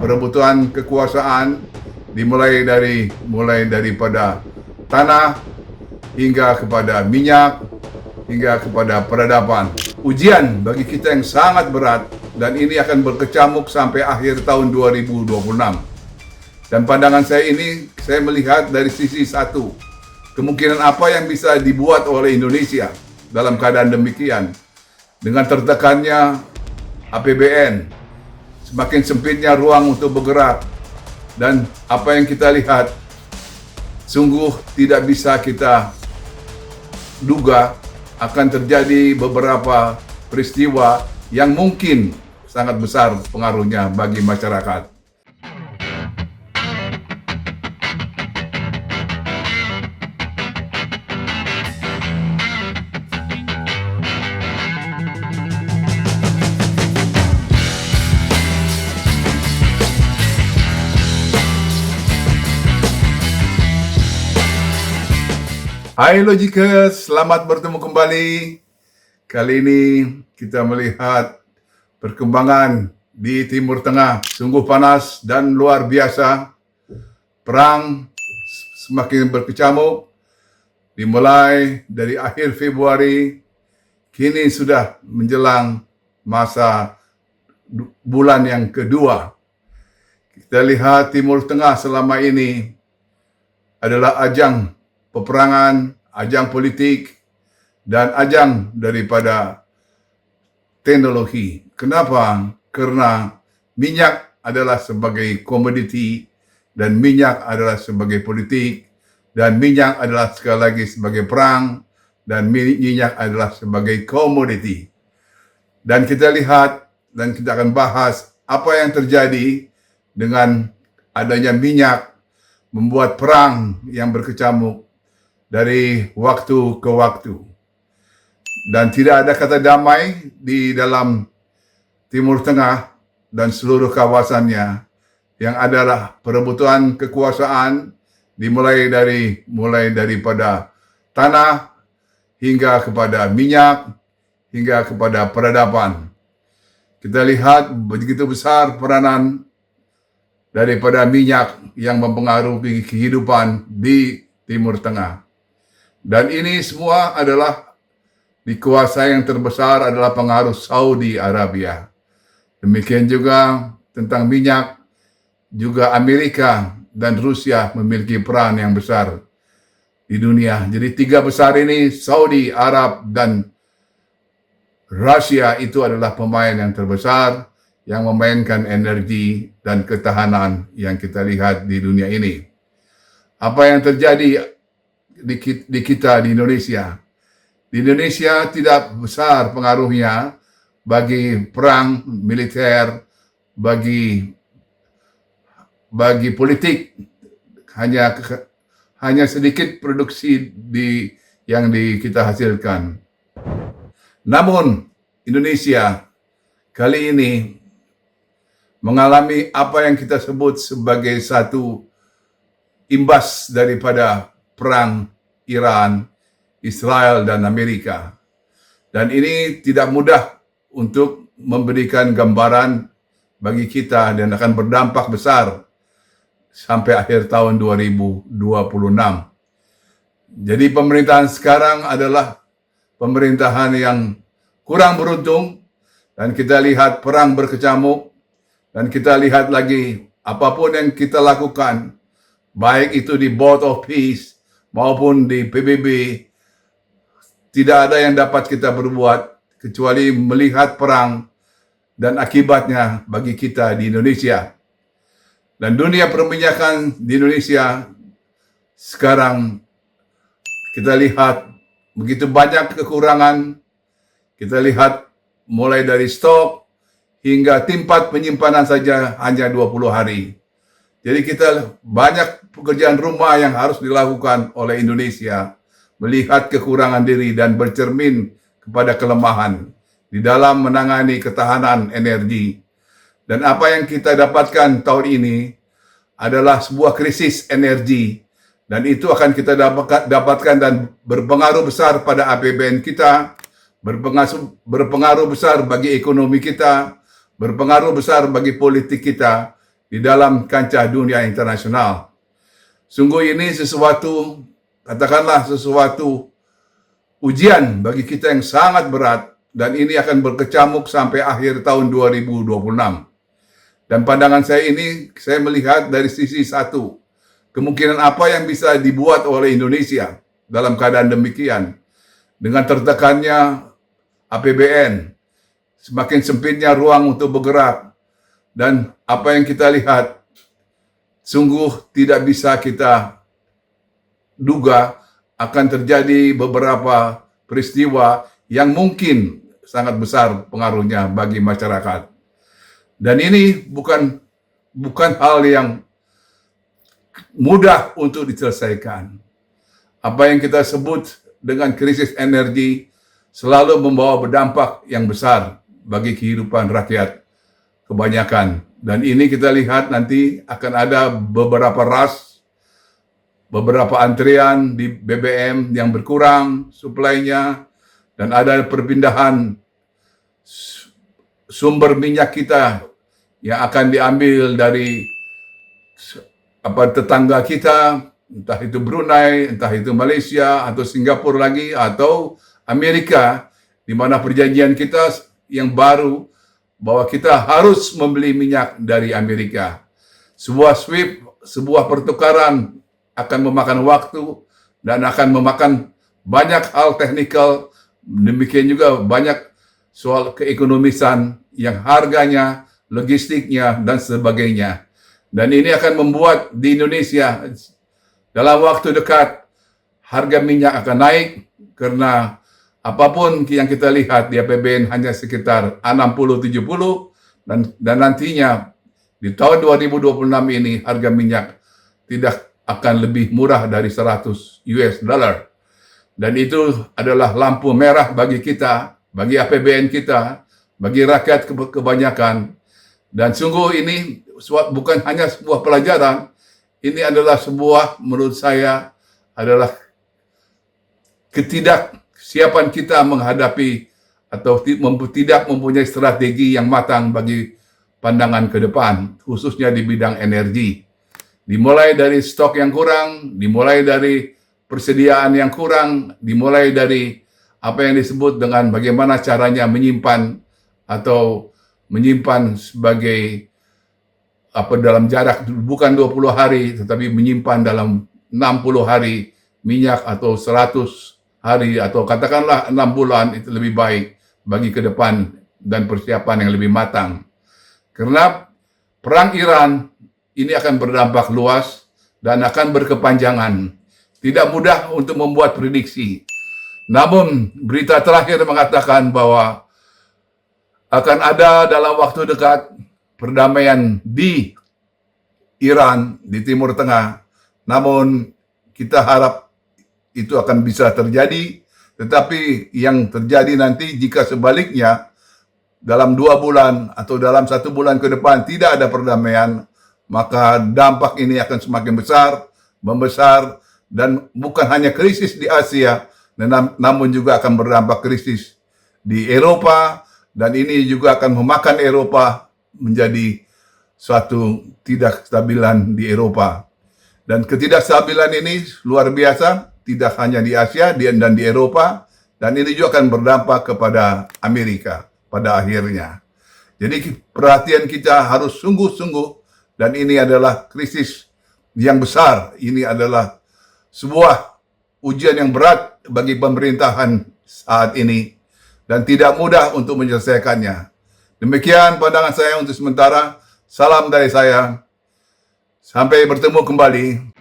perebutan kekuasaan dimulai daripada tanah hingga kepada minyak hingga kepada peradaban. Ujian bagi kita yang sangat berat, dan ini akan berkecamuk sampai akhir tahun 2026. Dan pandangan saya ini, saya melihat dari sisi satu, kemungkinan apa yang bisa dibuat oleh Indonesia dalam keadaan demikian. Dengan tertekannya APBN, semakin sempitnya ruang untuk bergerak, dan apa yang kita lihat sungguh tidak bisa kita duga akan terjadi beberapa peristiwa yang mungkin sangat besar pengaruhnya bagi masyarakat. Hai Logikers, selamat bertemu kembali. Kali ini kita melihat perkembangan di Timur Tengah. Sungguh panas dan luar biasa. Perang semakin berkecamuk. Dimulai dari akhir Februari, kini sudah menjelang masa bulan yang kedua. Kita lihat Timur Tengah selama ini adalah ajang peperangan, ajang politik, dan ajang daripada teknologi. Kenapa? Karena minyak adalah sebagai komoditi, dan minyak adalah sebagai politik, dan minyak adalah sekali lagi sebagai perang, dan minyak adalah sebagai komoditi. Dan kita lihat, dan kita akan bahas apa yang terjadi dengan adanya minyak membuat perang yang berkecamuk dari waktu ke waktu. Dan tidak ada kata damai di dalam Timur Tengah dan seluruh kawasannya, yang adalah perebutan kekuasaan dimulai daripada tanah hingga kepada minyak hingga kepada peradaban. Kita lihat begitu besar peranan daripada minyak yang mempengaruhi kehidupan di Timur Tengah. Dan ini semua adalah dikuasai, yang terbesar adalah pengaruh Saudi Arabia. Demikian juga tentang minyak, juga Amerika dan Rusia memiliki peran yang besar di dunia. Jadi tiga besar ini, Saudi, Arab, dan Rusia, itu adalah pemain yang terbesar yang memainkan energi dan ketahanan yang kita lihat di dunia ini. Apa yang terjadi di kita di Indonesia? Di Indonesia tidak besar pengaruhnya bagi perang militer, bagi politik, hanya sedikit produksi yang kita hasilkan. Namun Indonesia kali ini mengalami apa yang kita sebut sebagai satu imbas daripada perang Iran, Israel, dan Amerika. Dan ini tidak mudah untuk memberikan gambaran bagi kita, dan akan berdampak besar sampai akhir tahun 2026. Jadi pemerintahan sekarang adalah pemerintahan yang kurang beruntung, dan kita lihat perang berkecamuk, dan kita lihat lagi apapun yang kita lakukan, baik itu di Board of Peace maupun di PBB, tidak ada yang dapat kita berbuat kecuali melihat perang dan akibatnya bagi kita di Indonesia. Dan dunia perminyakan di Indonesia sekarang kita lihat begitu banyak kekurangan. Kita lihat mulai dari stok hingga tempat penyimpanan saja hanya 20 hari. Jadi kita banyak pekerjaan rumah yang harus dilakukan oleh Indonesia, melihat kekurangan diri dan bercermin kepada kelemahan di dalam menangani ketahanan energi. Dan apa yang kita dapatkan tahun ini adalah sebuah krisis energi, dan itu akan kita dapatkan dan berpengaruh besar pada APBN kita, berpengaruh besar bagi ekonomi kita, berpengaruh besar bagi politik kita, di dalam kancah dunia internasional. Sungguh ini sesuatu, katakanlah sesuatu ujian bagi kita yang sangat berat, dan ini akan berkecamuk sampai akhir tahun 2026. Dan pandangan saya ini, saya melihat dari sisi satu, kemungkinan apa yang bisa dibuat oleh Indonesia dalam keadaan demikian, dengan tertekannya APBN, semakin sempitnya ruang untuk bergerak, dan apa yang kita lihat, sungguh tidak bisa kita duga akan terjadi beberapa peristiwa yang mungkin sangat besar pengaruhnya bagi masyarakat. Dan ini bukan hal yang mudah untuk diselesaikan. Apa yang kita sebut dengan krisis energi selalu membawa berdampak yang besar bagi kehidupan rakyat kebanyakan. Dan ini kita lihat nanti akan ada beberapa ras, beberapa antrian di BBM yang berkurang suplainya, dan ada perpindahan sumber minyak kita yang akan diambil dari tetangga kita, entah itu Brunei, entah itu Malaysia, atau Singapura lagi, atau Amerika, di mana perjanjian kita yang baru bahwa kita harus membeli minyak dari Amerika. Sebuah sebuah pertukaran akan memakan waktu dan akan memakan banyak hal teknikal, demikian juga banyak soal keekonomisan yang harganya, logistiknya, dan sebagainya. Dan ini akan membuat di Indonesia dalam waktu dekat harga minyak akan naik, karena apapun yang kita lihat di APBN hanya sekitar 60-70, dan nantinya di tahun 2026 ini harga minyak tidak akan lebih murah dari 100 US dollar. Dan itu adalah lampu merah bagi kita, bagi APBN kita, bagi rakyat kebanyakan. Dan sungguh ini bukan hanya sebuah pelajaran, ini adalah sebuah, menurut saya, adalah ketidaksiapan kita menghadapi atau tidak mempunyai strategi yang matang bagi pandangan ke depan, khususnya di bidang energi. Dimulai dari stok yang kurang, dimulai dari persediaan yang kurang, dimulai dari apa yang disebut dengan bagaimana caranya menyimpan atau menyimpan sebagai dalam jarak bukan 20 hari, tetapi menyimpan dalam 60 hari minyak, atau 100 hari, atau katakanlah 6 bulan, itu lebih baik bagi ke depan dan persiapan yang lebih matang. Karena perang Iran ini akan berdampak luas dan akan berkepanjangan. Tidak mudah untuk membuat prediksi. Namun berita terakhir mengatakan bahwa akan ada dalam waktu dekat perdamaian di Iran, di Timur Tengah. Namun kita harap itu akan bisa terjadi, tetapi yang terjadi nanti jika sebaliknya dalam 2 bulan atau dalam 1 bulan ke depan tidak ada perdamaian, maka dampak ini akan semakin besar, membesar, dan bukan hanya krisis di Asia, namun juga akan berdampak krisis di Eropa, dan ini juga akan memakan Eropa menjadi suatu tidak stabilan di Eropa. Dan ketidakstabilan ini luar biasa, tidak hanya di Asia dan di Eropa, dan ini juga akan berdampak kepada Amerika pada akhirnya. Jadi perhatian kita harus sungguh-sungguh, dan ini adalah krisis yang besar. Ini adalah sebuah ujian yang berat bagi pemerintahan saat ini, dan tidak mudah untuk menyelesaikannya. Demikian pandangan saya untuk sementara. Salam dari saya. Sampai bertemu kembali.